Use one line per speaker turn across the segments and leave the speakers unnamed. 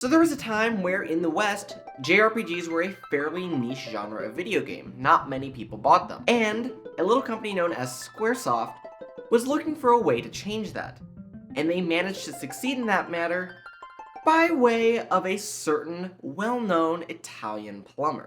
So there was a time where in the West, JRPGs were a fairly niche genre of video game. Not many people bought them. And a little company known as Squaresoft was looking for a way to change that. And they managed to succeed in that matter by way of a certain well-known Italian plumber.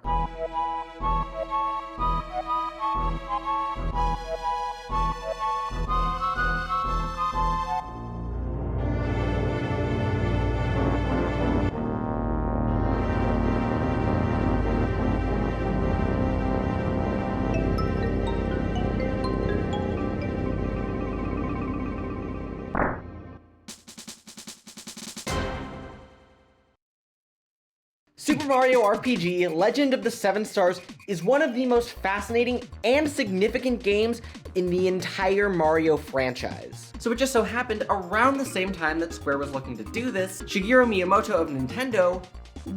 Super Mario RPG Legend of the Seven Stars is one of the most fascinating and significant games in the entire Mario franchise. So it just so happened around the same time that Square was looking to do this, Shigeru Miyamoto of Nintendo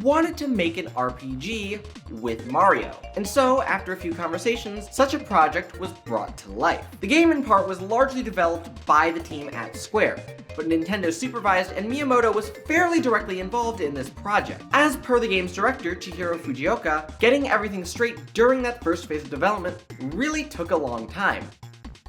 wanted to make an RPG with Mario. And so, after a few conversations, such a project was brought to life. The game in part was largely developed by the team at Square, but Nintendo supervised and Miyamoto was fairly directly involved in this project. As per the game's director, Chihiro Fujioka, getting everything straight during that first phase of development really took a long time.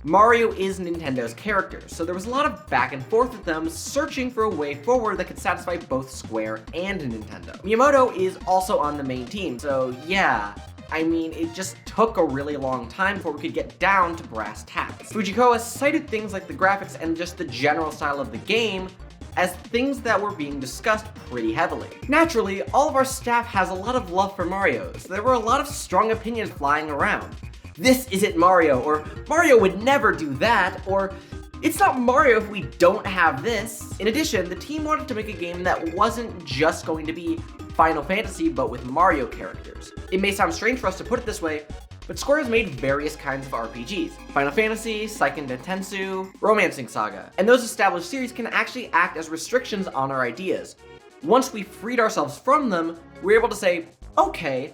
Mario is Nintendo's character, so there was a lot of back and forth with them searching for a way forward that could satisfy both Square and Nintendo. Miyamoto is also on the main team, so yeah, I mean, it just took a really long time before we could get down to brass tacks. Fujikawa cited things like the graphics and just the general style of the game as things that were being discussed pretty heavily. Naturally, all of our staff has a lot of love for Mario, so there were a lot of strong opinions flying around. This isn't Mario, or Mario would never do that, or it's not Mario if we don't have this. In addition, the team wanted to make a game that wasn't just going to be Final Fantasy, but with Mario characters. It may sound strange for us to put it this way, but Square has made various kinds of RPGs. Final Fantasy, Seiken Densetsu, Romancing Saga, and those established series can actually act as restrictions on our ideas. Once we freed ourselves from them, we're able to say, okay,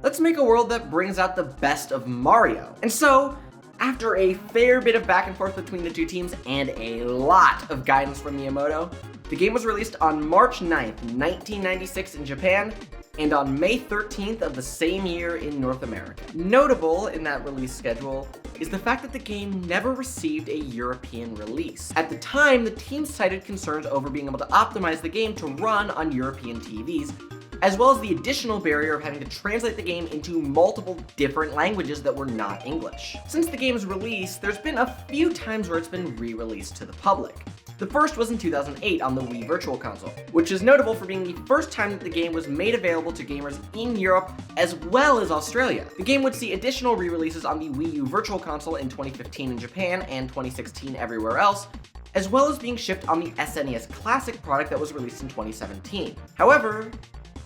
let's make a world that brings out the best of Mario. And so, after a fair bit of back and forth between the two teams and a lot of guidance from Miyamoto, the game was released on March 9th, 1996 in Japan, and on May 13th of the same year in North America. Notable in that release schedule is the fact that the game never received a European release. At the time, the team cited concerns over being able to optimize the game to run on European TVs, as well as the additional barrier of having to translate the game into multiple different languages that were not English. Since the game's release, there's been a few times where it's been re-released to the public. The first was in 2008 on the Wii Virtual Console, which is notable for being the first time that the game was made available to gamers in Europe as well as Australia. The game would see additional re-releases on the Wii U Virtual Console in 2015 in Japan and 2016 everywhere else, as well as being shipped on the SNES Classic product that was released in 2017. However,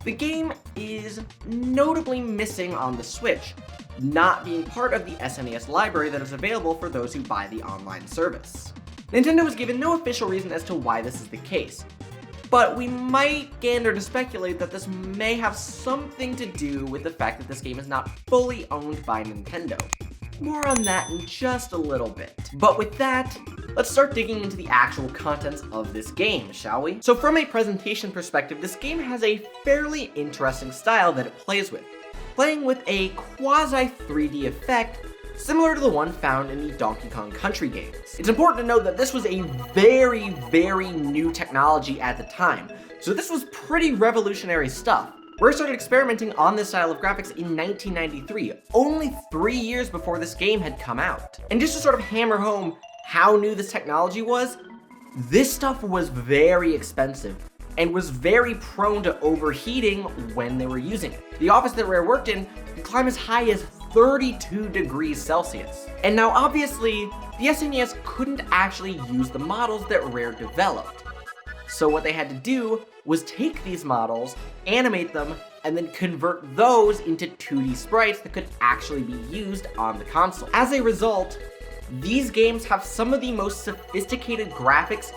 the game is notably missing on the Switch, not being part of the SNES library that is available for those who buy the online service. Nintendo was given no official reason as to why this is the case, but we might gander to speculate that this may have something to do with the fact that this game is not fully owned by Nintendo. More on that in just a little bit. But with that, let's start digging into the actual contents of this game, shall we? So from a presentation perspective, this game has a fairly interesting style that it plays with, playing with a quasi 3D effect similar to the one found in the Donkey Kong Country games. It's important to note that this was a very, very new technology at the time, so this was pretty revolutionary stuff. Rare started experimenting on this style of graphics in 1993, only 3 years before this game had come out. And just to sort of hammer home how new this technology was, this stuff was very expensive and was very prone to overheating when they were using it. The office that Rare worked in could climb as high as 32 degrees Celsius. And now obviously, the SNES couldn't actually use the models that Rare developed. So what they had to do was take these models, animate them, and then convert those into 2D sprites that could actually be used on the console. As a result, these games have some of the most sophisticated graphics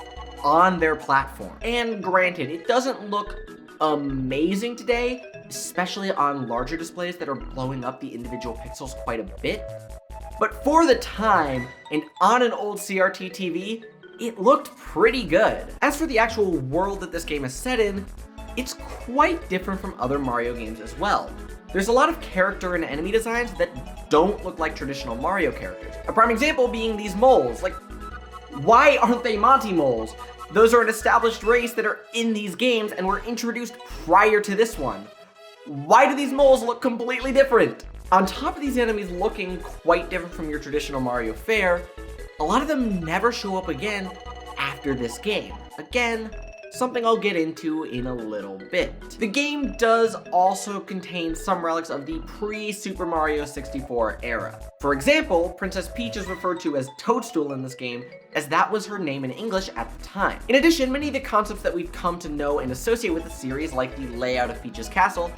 on their platform. And granted, it doesn't look amazing today, especially on larger displays that are blowing up the individual pixels quite a bit. But for the time, and on an old CRT TV, it looked pretty good. As for the actual world that this game is set in, it's quite different from other Mario games as well. There's a lot of character and enemy designs that don't look like traditional Mario characters. A prime example being these moles. Like, why aren't they Monty moles? Those are an established race that are in these games and were introduced prior to this one. Why do these moles look completely different? On top of these enemies looking quite different from your traditional Mario fare, a lot of them never show up again after this game. Again, something I'll get into in a little bit. The game does also contain some relics of the pre-Super Mario 64 era. For example, Princess Peach is referred to as Toadstool in this game, as that was her name in English at the time. In addition, many of the concepts that we've come to know and associate with the series, like the layout of Peach's castle,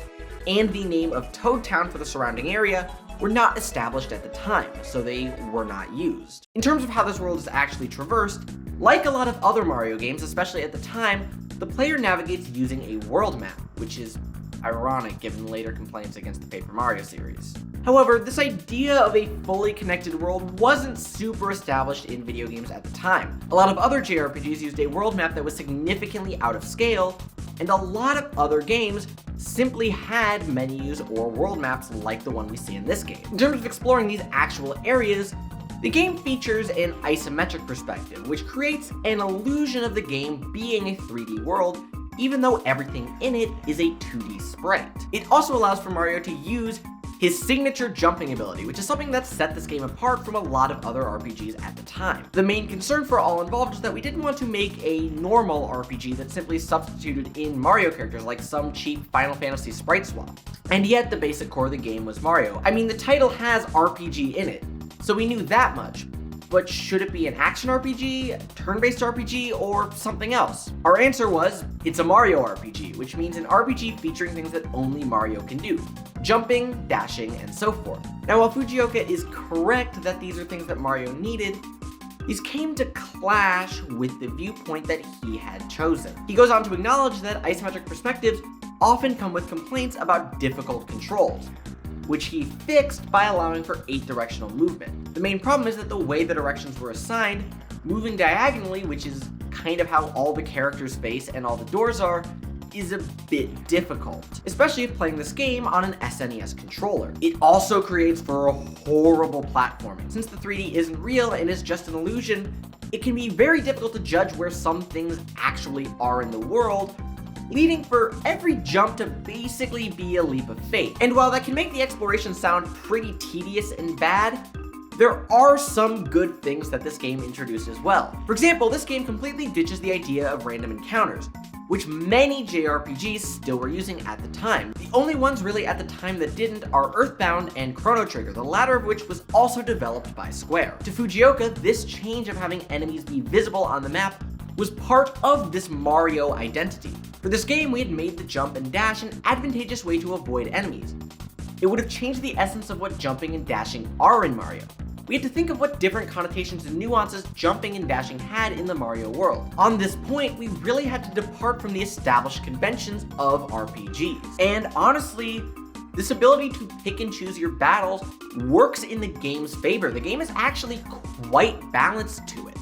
and the name of Toad Town for the surrounding area, were not established at the time, so they were not used. In terms of how this world is actually traversed, like a lot of other Mario games, especially at the time, the player navigates using a world map, which is ironic given later complaints against the Paper Mario series. However, this idea of a fully connected world wasn't super established in video games at the time. A lot of other JRPGs used a world map that was significantly out of scale, and a lot of other games simply had menus or world maps like the one we see in this game. In terms of exploring these actual areas, the game features an isometric perspective, which creates an illusion of the game being a 3D world, even though everything in it is a 2D sprite. It also allows for Mario to use his signature jumping ability, which is something that set this game apart from a lot of other RPGs at the time. The main concern for all involved was that we didn't want to make a normal RPG that simply substituted in Mario characters like some cheap Final Fantasy sprite swap. And yet the basic core of the game was Mario. I mean, the title has RPG in it, so we knew that much. But should it be an action RPG, turn-based RPG, or something else? Our answer was, it's a Mario RPG, which means an RPG featuring things that only Mario can do. Jumping, dashing, and so forth. Now, while Fujioka is correct that these are things that Mario needed, these came to clash with the viewpoint that he had chosen. He goes on to acknowledge that isometric perspectives often come with complaints about difficult controls, which he fixed by allowing for 8-directional movement. The main problem is that the way the directions were assigned, moving diagonally, which is kind of how all the characters face and all the doors are, is a bit difficult, especially if playing this game on an SNES controller. It also creates for a horrible platforming. Since the 3D isn't real and is just an illusion, it can be very difficult to judge where some things actually are in the world, leading for every jump to basically be a leap of faith. And while that can make the exploration sound pretty tedious and bad, there are some good things that this game introduced as well. For example, this game completely ditches the idea of random encounters, which many JRPGs still were using at the time. The only ones really at the time that didn't are Earthbound and Chrono Trigger, the latter of which was also developed by Square. To Fujioka, this change of having enemies be visible on the map was part of this Mario identity. For this game, we had made the jump and dash an advantageous way to avoid enemies. It would have changed the essence of what jumping and dashing are in Mario. We had to think of what different connotations and nuances jumping and dashing had in the Mario world. On this point, we really had to depart from the established conventions of RPGs. And honestly, this ability to pick and choose your battles works in the game's favor. The game is actually quite balanced to it.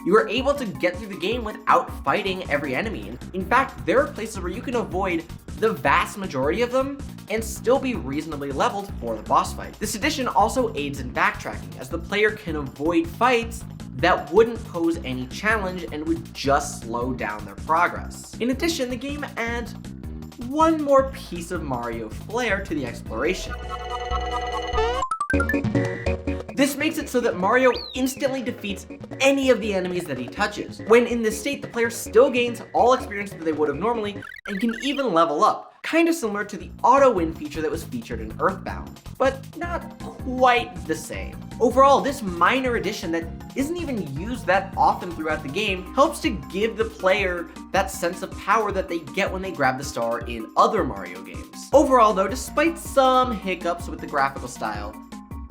You are able to get through the game without fighting every enemy. In fact, there are places where you can avoid the vast majority of them and still be reasonably leveled for the boss fight. This addition also aids in backtracking, as the player can avoid fights that wouldn't pose any challenge and would just slow down their progress. In addition, the game adds one more piece of Mario flair to the exploration. This makes it so that Mario instantly defeats any of the enemies that he touches. When in this state, the player still gains all experience that they would have normally and can even level up, kind of similar to the auto-win feature that was featured in Earthbound, but not quite the same. Overall, this minor addition that isn't even used that often throughout the game helps to give the player that sense of power that they get when they grab the star in other Mario games. Overall though, despite some hiccups with the graphical style,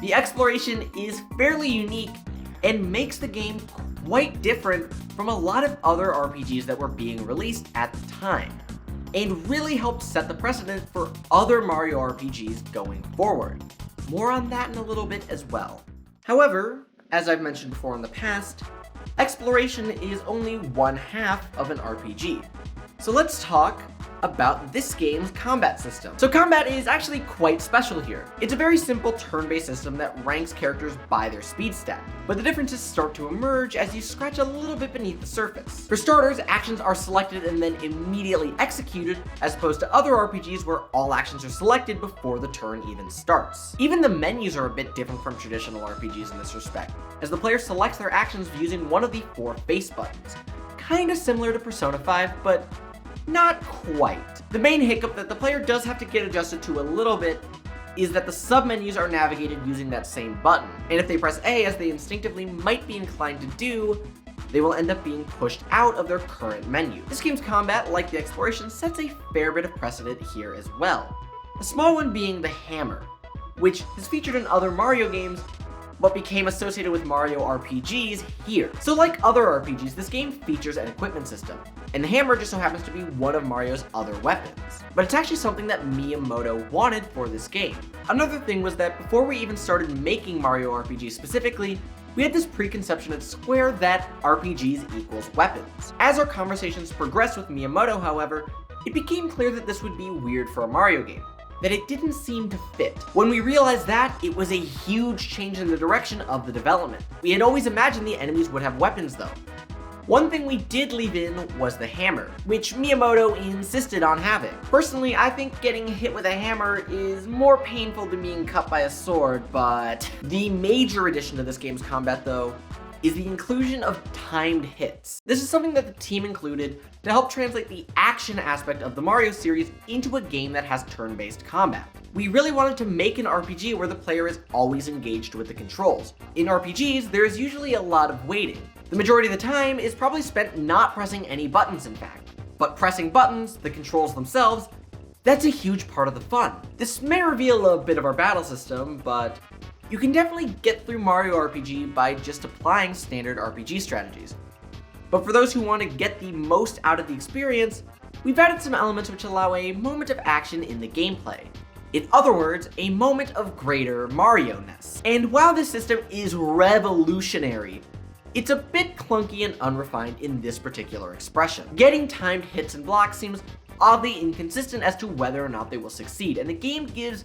the exploration is fairly unique and makes the game quite different from a lot of other RPGs that were being released at the time, and really helped set the precedent for other Mario RPGs going forward. More on that in a little bit as well. However, as I've mentioned before in the past, exploration is only one half of an RPG. So let's talk about this game's combat system. So combat is actually quite special here. It's a very simple turn-based system that ranks characters by their speed stat, but the differences start to emerge as you scratch a little bit beneath the surface. For starters, actions are selected and then immediately executed, as opposed to other RPGs where all actions are selected before the turn even starts. Even the menus are a bit different from traditional RPGs in this respect, as the player selects their actions using one of the 4 face buttons. Kinda similar to Persona 5, but not quite. The main hiccup that the player does have to get adjusted to a little bit is that the submenus are navigated using that same button, and if they press A, as they instinctively might be inclined to do, they will end up being pushed out of their current menu. This game's combat, like the exploration, sets a fair bit of precedent here as well. A small one being the hammer, which is featured in other Mario games, but became associated with Mario RPGs here. So like other RPGs, this game features an equipment system, and the hammer just so happens to be one of Mario's other weapons. But it's actually something that Miyamoto wanted for this game. Another thing was that before we even started making Mario RPGs specifically, we had this preconception at Square that RPGs equals weapons. As our conversations progressed with Miyamoto, however, it became clear that this would be weird for a Mario game, that it didn't seem to fit. When we realized that, it was a huge change in the direction of the development. We had always imagined the enemies would have weapons though. One thing we did leave in was the hammer, which Miyamoto insisted on having. Personally, I think getting hit with a hammer is more painful than being cut by a sword, but the major addition to this game's combat though is the inclusion of timed hits. This is something that the team included to help translate the action aspect of the Mario series into a game that has turn-based combat. We really wanted to make an RPG where the player is always engaged with the controls. In RPGs, there is usually a lot of waiting. The majority of the time is probably spent not pressing any buttons, in fact. But pressing buttons, the controls themselves, that's a huge part of the fun. This may reveal a bit of our battle system, but you can definitely get through Mario RPG by just applying standard RPG strategies. But for those who want to get the most out of the experience, we've added some elements which allow a moment of action in the gameplay. In other words, a moment of greater Mario-ness. And while this system is revolutionary, it's a bit clunky and unrefined in this particular expression. Getting timed hits and blocks seems oddly inconsistent as to whether or not they will succeed, and the game gives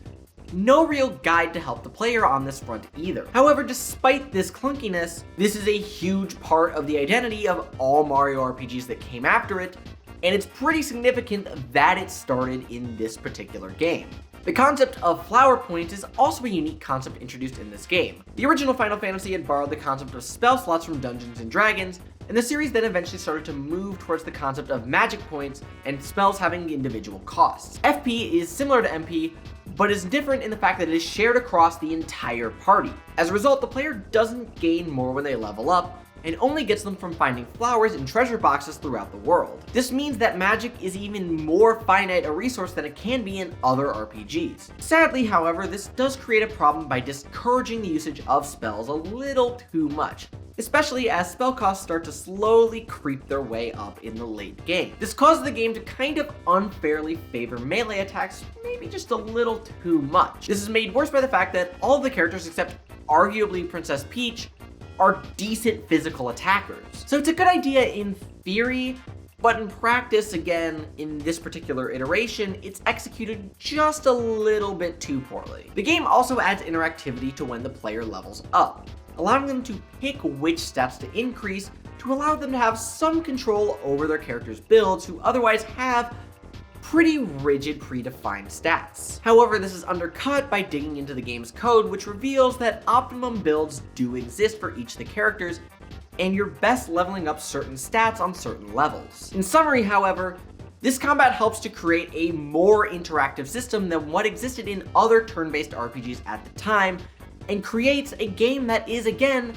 no real guide to help the player on this front either. However, despite this clunkiness, this is a huge part of the identity of all Mario RPGs that came after it, and it's pretty significant that it started in this particular game. The concept of flower points is also a unique concept introduced in this game. The original Final Fantasy had borrowed the concept of spell slots from Dungeons & Dragons, and the series then eventually started to move towards the concept of magic points and spells having individual costs. FP is similar to MP, but is different in the fact that it is shared across the entire party. As a result, the player doesn't gain more when they level up, and only gets them from finding flowers in treasure boxes throughout the world. This means that magic is even more finite a resource than it can be in other RPGs. Sadly, however, this does create a problem by discouraging the usage of spells a little too much, especially as spell costs start to slowly creep their way up in the late game. This causes the game to kind of unfairly favor melee attacks, maybe just a little too much. This is made worse by the fact that all of the characters except arguably Princess Peach are decent physical attackers. So it's a good idea in theory, but in practice, again, in this particular iteration, it's executed just a little bit too poorly. The game also adds interactivity to when the player levels up, allowing them to pick which stats to increase to allow them to have some control over their character's builds who otherwise have pretty rigid predefined stats. However, this is undercut by digging into the game's code, which reveals that optimum builds do exist for each of the characters, and you're best leveling up certain stats on certain levels. In summary, however, this combat helps to create a more interactive system than what existed in other turn-based RPGs at the time, and creates a game that is, again,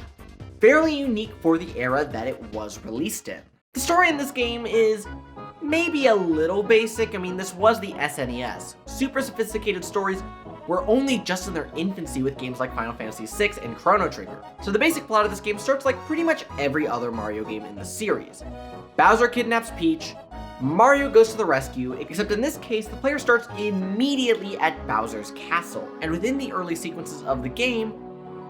fairly unique for the era that it was released in. The story in this game is maybe a little basic. I mean, this was the SNES. Super sophisticated stories were only just in their infancy with games like Final Fantasy VI and Chrono Trigger. So the basic plot of this game starts like pretty much every other Mario game in the series. Bowser kidnaps Peach, Mario goes to the rescue, except in this case, the player starts immediately at Bowser's castle. And within the early sequences of the game,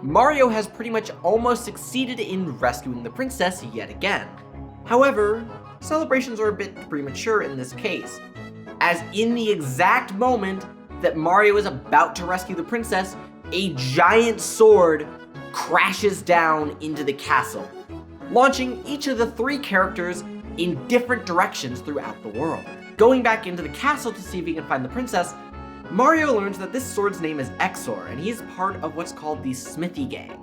Mario has pretty much almost succeeded in rescuing the princess yet again. However, celebrations are a bit premature in this case, as in the exact moment that Mario is about to rescue the princess, a giant sword crashes down into the castle, launching each of the 3 characters in different directions throughout the world. Going back into the castle to see if he can find the princess, Mario learns that this sword's name is Exor, and he's part of what's called the Smithy Gang,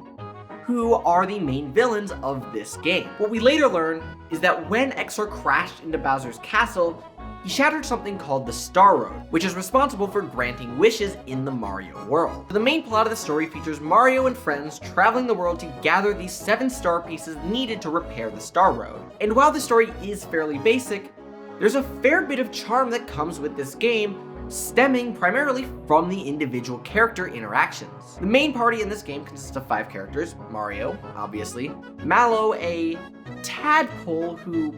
who are the main villains of this game. What we later learn is that when Exor crashed into Bowser's castle, he shattered something called the Star Road, which is responsible for granting wishes in the Mario world. The main plot of the story features Mario and friends traveling the world to gather the 7 star pieces needed to repair the Star Road. And while the story is fairly basic, there's a fair bit of charm that comes with this game, stemming primarily from the individual character interactions. The main party in this game consists of 5 characters: Mario, obviously, Mallow, a tadpole who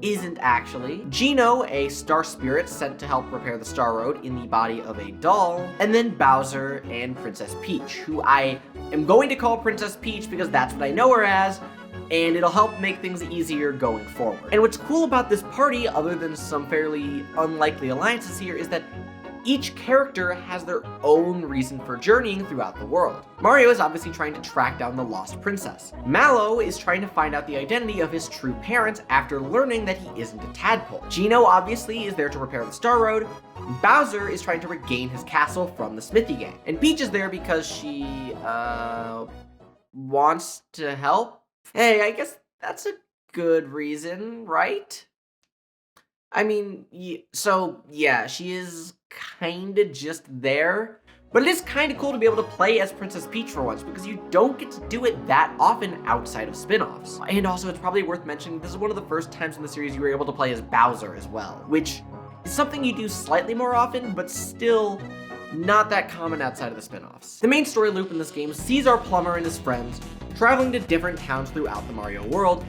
isn't actually, Geno, a star spirit sent to help repair the Star Road in the body of a doll, and then Bowser and Princess Peach, who I am going to call Princess Peach because that's what I know her as, and it'll help make things easier going forward. And what's cool about this party, other than some fairly unlikely alliances here, is that each character has their own reason for journeying throughout the world. Mario is obviously trying to track down the lost princess. Mallow is trying to find out the identity of his true parents after learning that he isn't a tadpole. Geno obviously is there to repair the Star Road. Bowser is trying to regain his castle from the Smithy Gang. And Peach is there because she, wants to help? Hey, I guess that's a good reason, right? I mean, yeah, she is kinda just there, but it is kinda cool to be able to play as Princess Peach for once, because you don't get to do it that often outside of spin-offs. And also, it's probably worth mentioning, this is one of the first times in the series you were able to play as Bowser as well, which is something you do slightly more often, but still not that common outside of the spin-offs. The main story loop in this game sees our plumber and his friends traveling to different towns throughout the Mario world,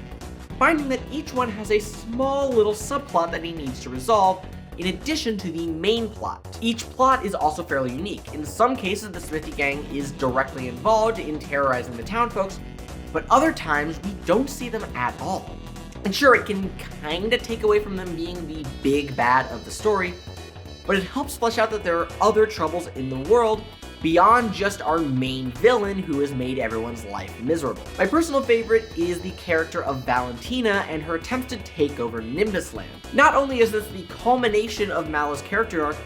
finding that each one has a small little subplot that he needs to resolve, in addition to the main plot. Each plot is also fairly unique. In some cases, the Smithy Gang is directly involved in terrorizing the town folks, but other times we don't see them at all. And sure, it can kinda take away from them being the big bad of the story, but it helps flesh out that there are other troubles in the world beyond just our main villain who has made everyone's life miserable. My personal favorite is the character of Valentina and her attempts to take over Nimbus Land. Not only is this the culmination of Mallow's character arc,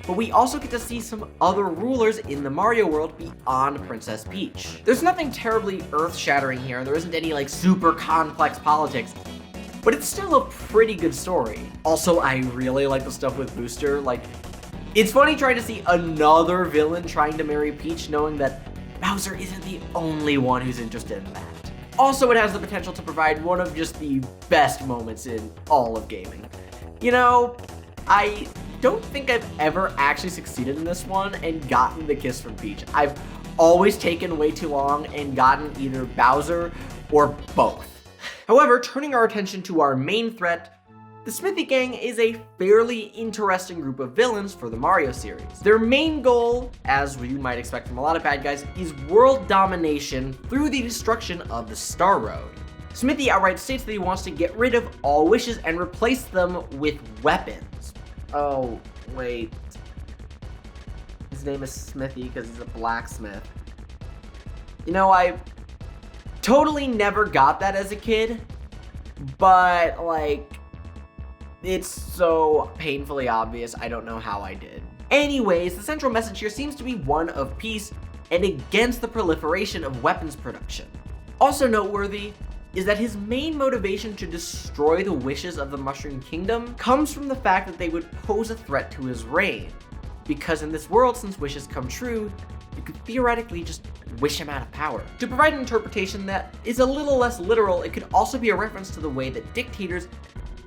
but we also get to see some other rulers in the Mario world beyond Princess Peach. There's nothing terribly earth-shattering here, and there isn't any like super complex politics, but it's still a pretty good story. Also, I really like the stuff with Booster. Like, it's funny trying to see another villain trying to marry Peach, knowing that Bowser isn't the only one who's interested in that. Also, it has the potential to provide one of just the best moments in all of gaming. You know, I don't think I've ever actually succeeded in this one and gotten the kiss from Peach. I've always taken way too long and gotten either Bowser or both. However, turning our attention to our main threat, the Smithy Gang is a fairly interesting group of villains for the Mario series. Their main goal, as you might expect from a lot of bad guys, is world domination through the destruction of the Star Road. Smithy outright states that he wants to get rid of all wishes and replace them with weapons. Oh, wait. His name is Smithy because he's a blacksmith. You know, I totally never got that as a kid, but like, it's so painfully obvious, I don't know how I did. Anyways, the central message here seems to be one of peace and against the proliferation of weapons production. Also noteworthy is that his main motivation to destroy the wishes of the Mushroom Kingdom comes from the fact that they would pose a threat to his reign. Because in this world, since wishes come true, you could theoretically just wish him out of power. To provide an interpretation that is a little less literal, it could also be a reference to the way that dictators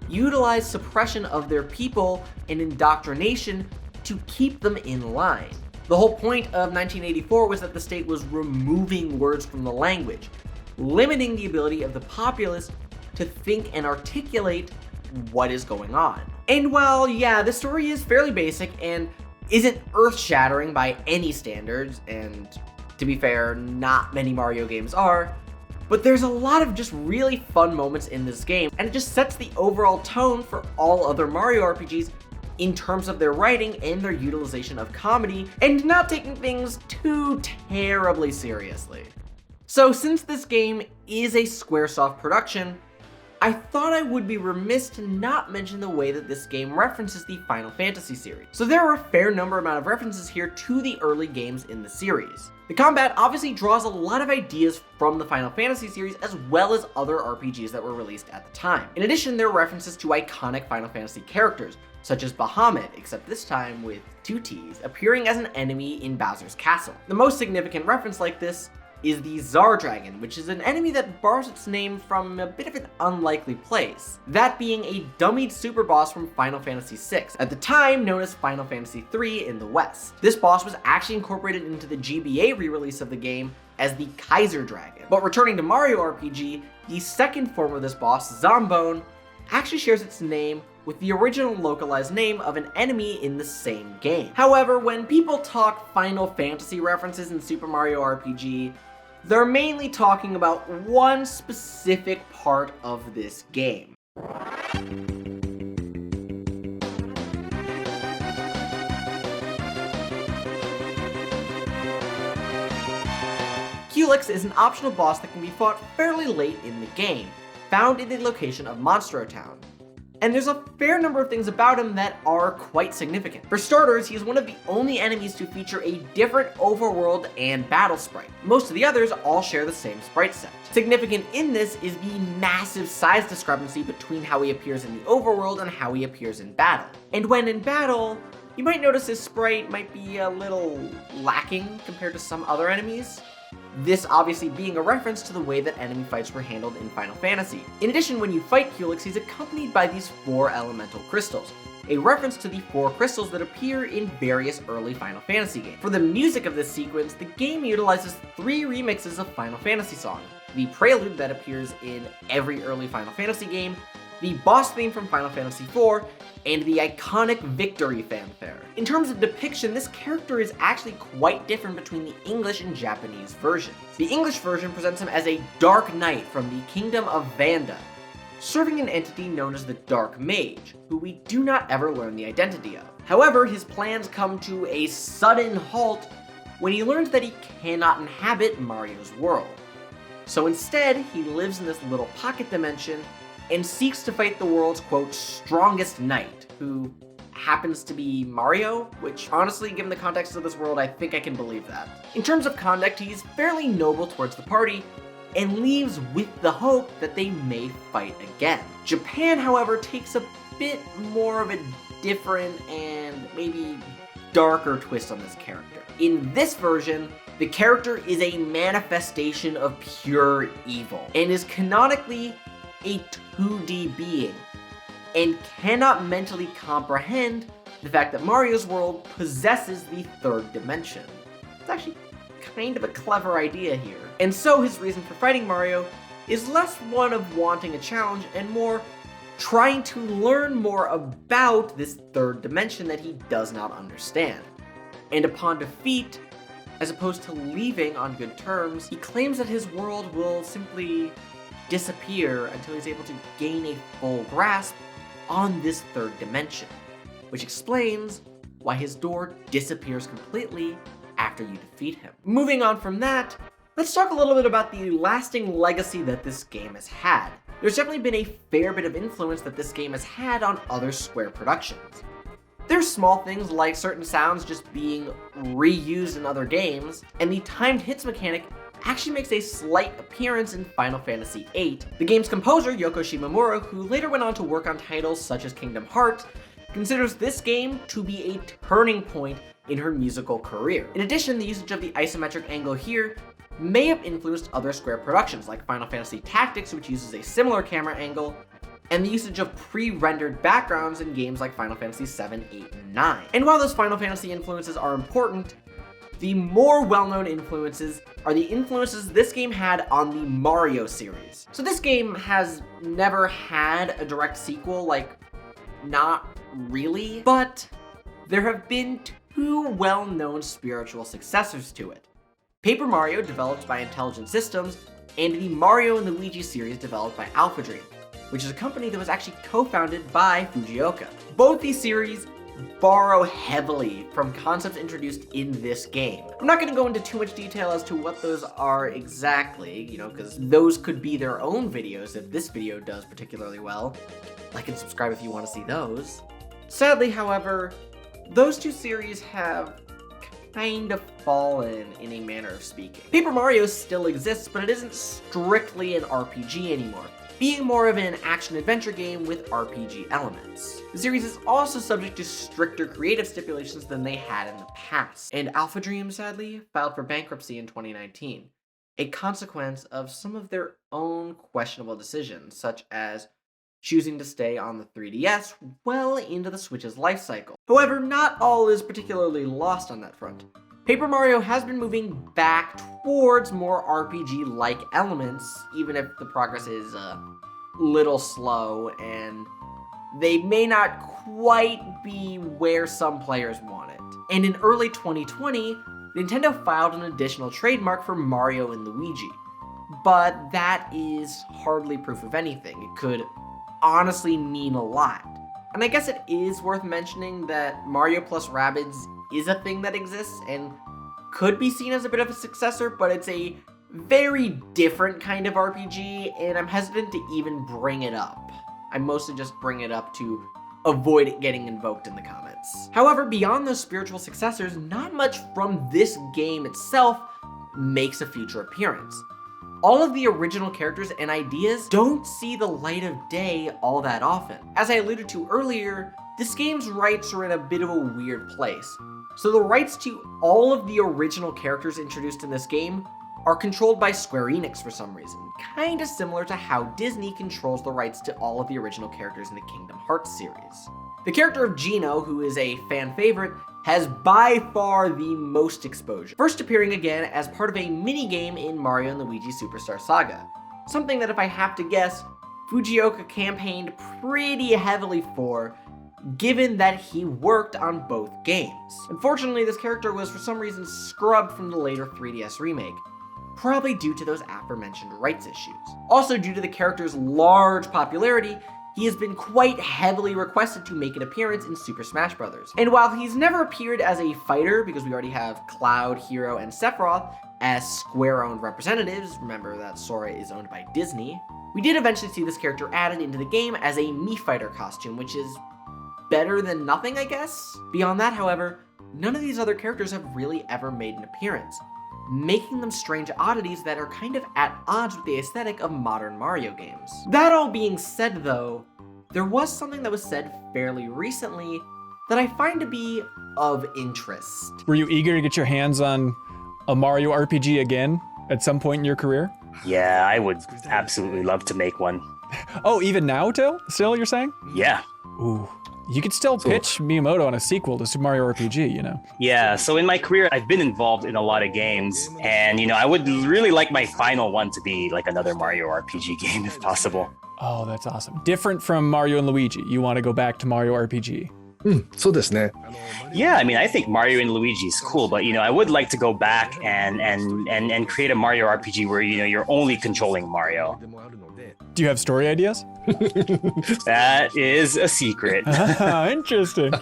utilize suppression of their people and indoctrination to keep them in line. The whole point of 1984 was that the state was removing words from the language, limiting the ability of the populace to think and articulate what is going on. And while, yeah, the story is fairly basic and isn't earth-shattering by any standards, and to be fair, not many Mario games are, but there's a lot of just really fun moments in this game, and it just sets the overall tone for all other Mario RPGs in terms of their writing and their utilization of comedy, and not taking things too terribly seriously. So since this game is a Squaresoft production, I thought I would be remiss to not mention the way that this game references the Final Fantasy series. So there are a fair amount of references here to the early games in the series. The combat obviously draws a lot of ideas from the Final Fantasy series as well as other RPGs that were released at the time. In addition, there are references to iconic Final Fantasy characters, such as Bahamut, except this time with 2 T's, appearing as an enemy in Bowser's Castle. The most significant reference like this is the Zar Dragon, which is an enemy that borrows its name from a bit of an unlikely place, that being a dummied super boss from Final Fantasy VI, at the time known as Final Fantasy III in the West. This boss was actually incorporated into the GBA re-release of the game as the Kaiser Dragon. But returning to Mario RPG, the second form of this boss, Zambone, actually shares its name with the original localized name of an enemy in the same game. However, when people talk Final Fantasy references in Super Mario RPG, they're mainly talking about one specific part of this game. Culex is an optional boss that can be fought fairly late in the game, found in the location of Monstro Town. And there's a fair number of things about him that are quite significant. For starters, he is one of the only enemies to feature a different overworld and battle sprite. Most of the others all share the same sprite set. Significant in this is the massive size discrepancy between how he appears in the overworld and how he appears in battle. And when in battle, you might notice his sprite might be a little lacking compared to some other enemies. This obviously being a reference to the way that enemy fights were handled in Final Fantasy. In addition, when you fight Culex, he's accompanied by these 4 elemental crystals, a reference to the 4 crystals that appear in various early Final Fantasy games. For the music of this sequence, the game utilizes 3 remixes of Final Fantasy songs: the prelude that appears in every early Final Fantasy game, the boss theme from Final Fantasy IV, and the iconic victory fanfare. In terms of depiction, this character is actually quite different between the English and Japanese versions. The English version presents him as a Dark Knight from the Kingdom of Vanda, serving an entity known as the Dark Mage, who we do not ever learn the identity of. However, his plans come to a sudden halt when he learns that he cannot inhabit Mario's world. So instead, he lives in this little pocket dimension and seeks to fight the world's, quote, strongest knight, who happens to be Mario, which honestly, given the context of this world, I think I can believe that. In terms of conduct, he's fairly noble towards the party, and leaves with the hope that they may fight again. Japan, however, takes a bit more of a different and maybe darker twist on this character. In this version, the character is a manifestation of pure evil, and is canonically a 2D being, and cannot mentally comprehend the fact that Mario's world possesses the 3rd dimension. It's actually kind of a clever idea here. And so his reason for fighting Mario is less one of wanting a challenge and more trying to learn more about this 3rd dimension that he does not understand. And upon defeat, as opposed to leaving on good terms, he claims that his world will simply disappear until he's able to gain a full grasp on this 3rd dimension, which explains why his door disappears completely after you defeat him. Moving on from that, let's talk a little bit about the lasting legacy that this game has had. There's definitely been a fair bit of influence that this game has had on other Square productions. There's small things like certain sounds just being reused in other games, and the timed hits mechanic actually makes a slight appearance in Final Fantasy VIII. The game's composer, Yoko Shimomura, who later went on to work on titles such as Kingdom Hearts, considers this game to be a turning point in her musical career. In addition, the usage of the isometric angle here may have influenced other Square productions like Final Fantasy Tactics, which uses a similar camera angle, and the usage of pre-rendered backgrounds in games like Final Fantasy VII, 8, and 9. And while those Final Fantasy influences are important, the more well-known influences are the influences this game had on the Mario series. So this game has never had a direct sequel, like, not really, but there have been 2 well-known spiritual successors to it. Paper Mario, developed by Intelligent Systems, and the Mario and Luigi series developed by Alpha Dream, which is a company that was actually co-founded by Fujioka. Both these series borrow heavily from concepts introduced in this game. I'm not going to go into too much detail as to what those are exactly, because those could be their own videos if this video does particularly well. Like and subscribe if you want to see those. Sadly, however, those two series have kind of fallen in a manner of speaking. Paper Mario still exists, but it isn't strictly an RPG anymore, being more of an action-adventure game with RPG elements. The series is also subject to stricter creative stipulations than they had in the past, and Alpha Dream, sadly, filed for bankruptcy in 2019, a consequence of some of their own questionable decisions, such as choosing to stay on the 3DS well into the Switch's life cycle. However, not all is particularly lost on that front. Paper Mario has been moving back towards more RPG-like elements, even if the progress is a little slow and they may not quite be where some players want it. And in early 2020, Nintendo filed an additional trademark for Mario and Luigi. But that is hardly proof of anything. It could honestly mean a lot. And I guess it is worth mentioning that Mario plus Rabbids is a thing that exists and could be seen as a bit of a successor, but it's a very different kind of RPG, and I'm hesitant to even bring it up. I mostly just bring it up to avoid it getting invoked in the comments. However, beyond those spiritual successors, not much from this game itself makes a future appearance. All of the original characters and ideas don't see the light of day all that often. As I alluded to earlier, this game's rights are in a bit of a weird place. So the rights to all of the original characters introduced in this game are controlled by Square Enix for some reason, kinda similar to how Disney controls the rights to all of the original characters in the Kingdom Hearts series. The character of Geno, who is a fan favorite, has by far the most exposure, first appearing again as part of a mini-game in Mario & Luigi Superstar Saga, something that if I have to guess, Fujioka campaigned pretty heavily for, given that he worked on both games. Unfortunately, this character was for some reason scrubbed from the later 3DS remake, probably due to those aforementioned rights issues. Also, due to the character's large popularity, he has been quite heavily requested to make an appearance in Super Smash Bros. And while he's never appeared as a fighter, because we already have Cloud, Hero, and Sephiroth as Square-owned representatives, remember that Sora is owned by Disney, we did eventually see this character added into the game as a Mii Fighter costume, which is better than nothing, I guess? Beyond that, however, none of these other characters have really ever made an appearance, making them strange oddities that are kind of at odds with the aesthetic of modern Mario games. That all being said though, there was something that was said fairly recently that I find to be of interest.
Were you eager to get your hands on a Mario RPG again at some point in your career?
Yeah, I would absolutely love to make one.
Oh, even now, still, you're saying?
Yeah.
Ooh. You could still pitch Miyamoto on a sequel to Super Mario RPG, you know?
Yeah, so in my career, I've been involved in a lot of games, and, I would really like my final one to be like another Mario RPG game if possible.
Oh, that's awesome. Different from Mario and Luigi. You want to go back to Mario RPG.
そうですね。
Yeah, I think Mario and Luigi is cool, but, I would like to go back and create a Mario RPG where, you're only controlling Mario.
Do you have story ideas?
That is a secret.
Interesting.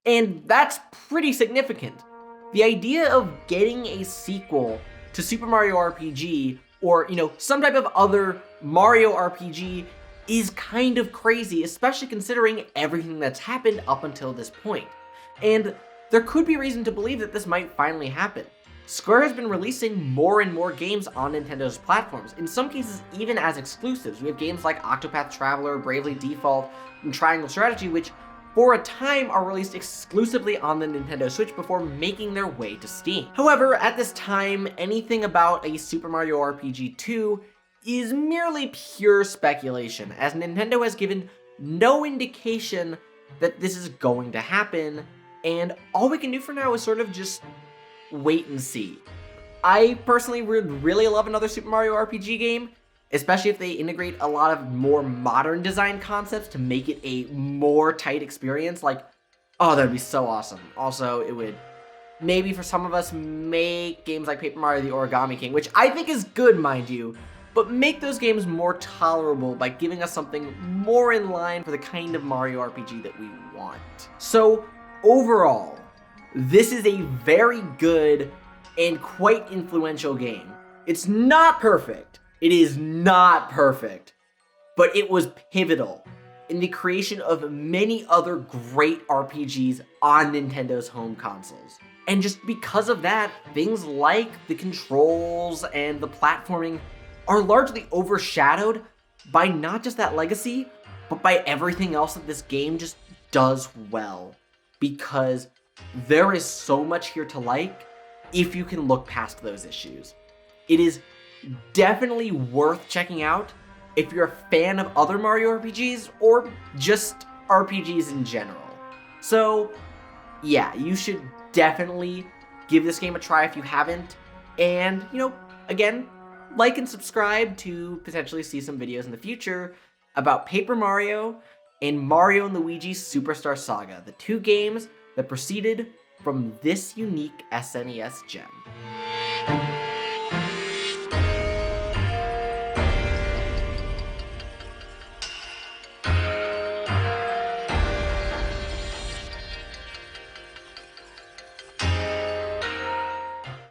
And that's pretty significant. The idea of getting a sequel to Super Mario RPG, or, some type of other Mario RPG, is kind of crazy, especially considering everything that's happened up until this point. And there could be reason to believe that this might finally happen. Square has been releasing more and more games on Nintendo's platforms, in some cases even as exclusives. We have games like Octopath Traveler, Bravely Default, and Triangle Strategy, which for a time are released exclusively on the Nintendo Switch before making their way to Steam. However, at this time, anything about a Super Mario RPG 2 is merely pure speculation, as Nintendo has given no indication that this is going to happen, and all we can do for now is sort of just wait and see. I personally would really love another Super Mario RPG game, especially if they integrate a lot of more modern design concepts to make it a more tight experience. Like, oh, that'd be so awesome. Also, it would maybe for some of us make games like Paper Mario the Origami King, which I think is good, mind you, but make those games more tolerable by giving us something more in line for the kind of Mario RPG that we want. So overall, this is a very good and quite influential game. It's not perfect. It is not perfect, but it was pivotal in the creation of many other great RPGs on Nintendo's home consoles. And just because of that, things like the controls and the platforming are largely overshadowed by not just that legacy, but by everything else that this game just does well. Because there is so much here to like if you can look past those issues. It is definitely worth checking out if you're a fan of other Mario RPGs or just RPGs in general. So yeah, you should definitely give this game a try if you haven't. And, again, like and subscribe to potentially see some videos in the future about Paper Mario and Mario & Luigi's Superstar Saga, the two games that proceeded from this unique SNES gem.